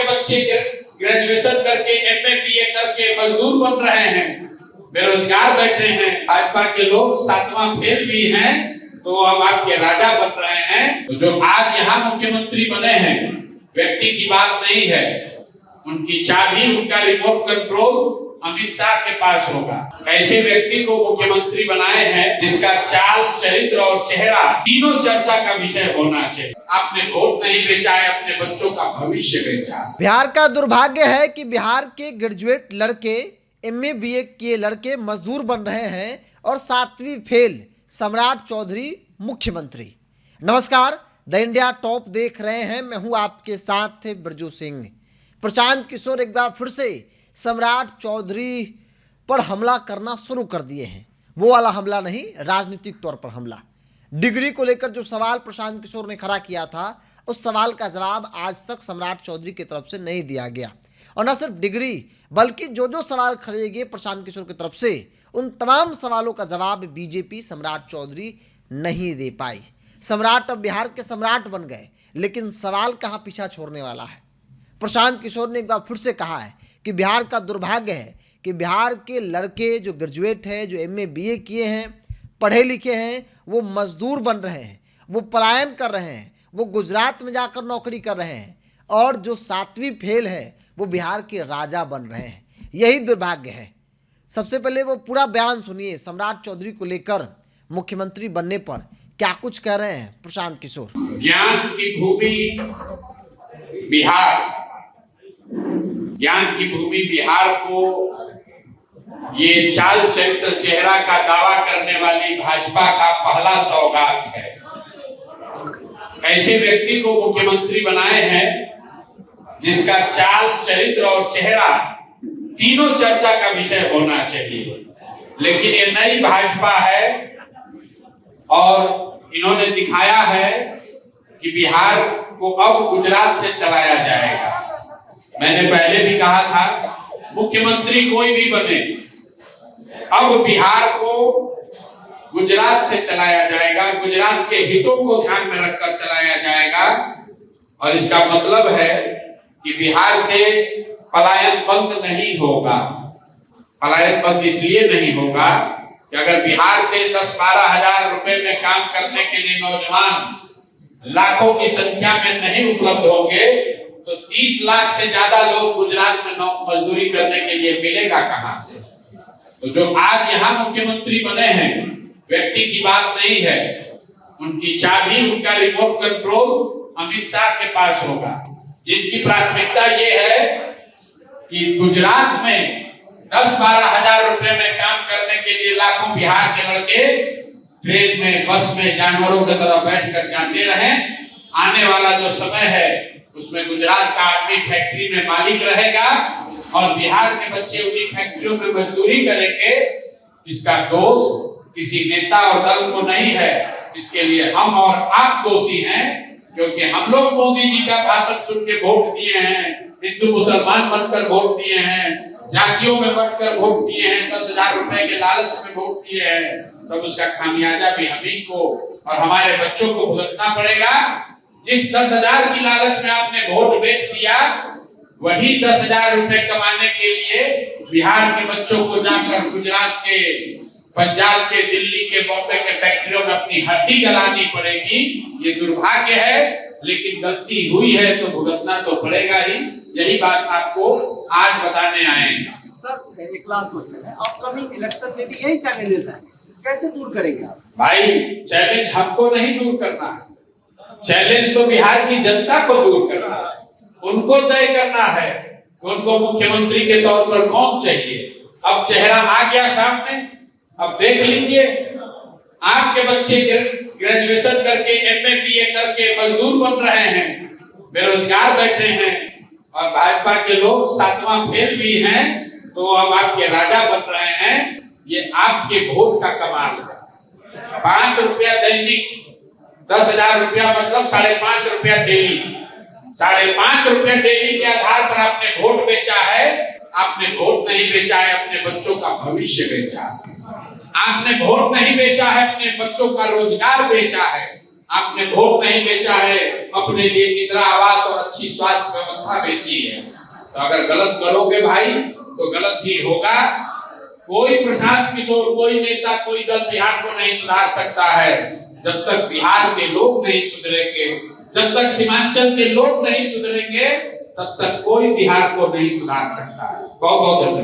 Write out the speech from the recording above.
के बच्चे ग्रेजुएशन करके एमए बीए करके मजदूर बन रहे हैं, बेरोजगार बैठे हैं। भाजपा के लोग 7वां फेल भी हैं तो अब आपके राजा बन रहे हैं। तो जो आज यहाँ मुख्यमंत्री बने हैं, व्यक्ति की बात नहीं है, उनकी चाबी, उनका रिमोट कंट्रोल अमित शाह के पास होगा। ऐसे व्यक्ति को मुख्यमंत्री बनाए हैं जिसका चाल, चरित्र और चेहरा तीनों चर्चा का विषय होना चाहिए। आपने वोट नहीं बेचा है, अपने बच्चों का भविष्य बेचा। बिहार का दुर्भाग्य है कि बिहार के ग्रेजुएट लड़के, एमए बीए किए लड़के मजदूर बन रहे हैं और 7वीं फेल सम्राट चौधरी मुख्यमंत्री। नमस्कार, द इंडिया टॉप देख रहे हैं, मैं हूं आपके साथ ब्रजू सिंह। प्रशांत किशोर एक बार फिर से सम्राट चौधरी पर हमला करना शुरू कर दिए हैं। वो वाला हमला नहीं, राजनीतिक तौर पर हमला। डिग्री को लेकर जो सवाल प्रशांत किशोर ने खड़ा किया था, उस सवाल का जवाब आज तक सम्राट चौधरी की तरफ से नहीं दिया गया। और न सिर्फ डिग्री, बल्कि जो सवाल खड़े गए प्रशांत किशोर की तरफ से, उन तमाम सवालों का जवाब बीजेपी सम्राट चौधरी नहीं दे पाई। सम्राट अब बिहार के सम्राट बन गए, लेकिन सवाल कहाँ पीछा छोड़ने वाला है। प्रशांत किशोर ने एक बार फिर से कहा है कि बिहार का दुर्भाग्य है कि बिहार के लड़के जो ग्रेजुएट हैं, जो एमए बीए किए हैं, पढ़े लिखे हैं, वो मजदूर बन रहे हैं, वो पलायन कर रहे हैं, वो गुजरात में जाकर नौकरी कर रहे हैं, और जो 7वीं फेल है वो बिहार के राजा बन रहे हैं। यही दुर्भाग्य है। सबसे पहले वो पूरा बयान सुनिए सम्राट चौधरी को लेकर मुख्यमंत्री बनने पर क्या कुछ कह रहे हैं प्रशांत किशोर। ज्ञान की भूमि बिहार, ज्ञान की भूमि बिहार को ये चाल, चरित्र, चेहरा का दावा करने वाली भाजपा का पहला सौगात है। ऐसे व्यक्ति को मुख्यमंत्री बनाए हैं जिसका चाल, चरित्र और चेहरा तीनों चर्चा का विषय होना चाहिए। लेकिन ये नई भाजपा है और इन्होंने दिखाया है कि बिहार को अब गुजरात से चलाया जाएगा। मैंने पहले भी कहा था, मुख्यमंत्री कोई भी बने, अब बिहार को गुजरात से चलाया जाएगा, गुजरात के हितों को ध्यान में रखकर चलाया जाएगा। और इसका मतलब है कि बिहार से पलायन बंद नहीं होगा। पलायन बंद इसलिए नहीं होगा कि अगर बिहार से 10-12 हजार रुपए में काम करने के लिए नौजवान लाखों की संख्या में नहीं उपलब्ध होंगे, तो 30 लाख से ज्यादा लोग गुजरात में मजदूरी करने के लिए मिलेगा कहां से। तो जो आज यहाँ मुख्यमंत्री बने हैं, व्यक्ति की बात नहीं है, उनकी चाबी, उनका रिमोट कंट्रोल अमित शाह के पास होगा। जिनकी प्राथमिकता ये है कि गुजरात में 10-12 हजार रुपए में काम करने के लिए लाखों बिहार के लड़के ट्रेन में, बस में जानवरों की तरह बैठकर जाते रहे। आने वाला जो समय है उसमें गुजरात का आदमी फैक्ट्री में मालिक रहेगा और बिहार के बच्चे उन्हीं फैक्ट्रियों में मजदूरी करेंगे। इसका दोष किसी नेता और दल को नहीं है, इसके लिए हम और आप दोषी हैं, क्योंकि हम लोग मोदी जी का भाषण सुन के वोट दिए हैं, हिंदू मुसलमान बनकर वोट दिए हैं, जातियों में बढ़कर वोट दिए हैं, 10,000 रुपए के लालच में वोट दिए हैं। तब उसका खामियाजा भी हम ही को और हमारे बच्चों को भुगतना पड़ेगा। जिस 10,000 की लालच में आपने वोट बेच दिया, वही 10,000 रुपए कमाने के लिए बिहार के बच्चों को जाकर गुजरात के, पंजाब के, दिल्ली के, बॉम्बे के फैक्ट्रियों में अपनी हड्डी गलानी पड़ेगी। ये दुर्भाग्य है, लेकिन गलती हुई है तो भुगतना तो पड़ेगा ही। यही बात आपको आज बताने आएंगे। सर, एक लास्ट क्वेश्चन है, अपकमिंग इलेक्शन में भी यही चैलेंजेस हैं, कैसे दूर करेंगे आप? भाई, चैलेंज हमको नहीं दूर करना है, चैलेंज तो बिहार की जनता को दूर करना है। उनको तय करना है कि उनको मुख्यमंत्री के तौर पर कौन चाहिए। अब चेहरा आ गया सामने, अब देख लीजिए, आपके बच्चे ग्रेजुएशन करके, एमए बीए करके मजदूर बन रहे हैं, बेरोजगार बैठे हैं, और भाजपा के लोग 7वां फेल भी हैं तो अब आपके राजा बन रहे हैं। ये आपके वोट का कमाल है। 5 रुपया दैनिक, 10,000 रुपया मतलब 5.5 रुपया डेली। 5.5 रुपया डेली के आधार पर आपने वोट बेचा है। आपने वोट नहीं बेचा है, अपने बच्चों का भविष्य बेचा। आपने वोट नहीं बेचा है, अपने बच्चों का रोजगार बेचा है। आपने वोट नहीं बेचा है, अपने लिए इंदिरा आवास और अच्छी स्वास्थ्य व्यवस्था बेची है। तो अगर गलत करोगे भाई तो गलत ही होगा। कोई प्रशांत किशोर, कोई नेता, कोई दल बिहार को नहीं सुधार सकता है जब तक बिहार के लोग नहीं सुधरेंगे, जब तक सीमांचल के लोग नहीं सुधरेंगे, तब तक कोई बिहार को नहीं सुधार सकता है। बहुत बहुत धन्यवाद।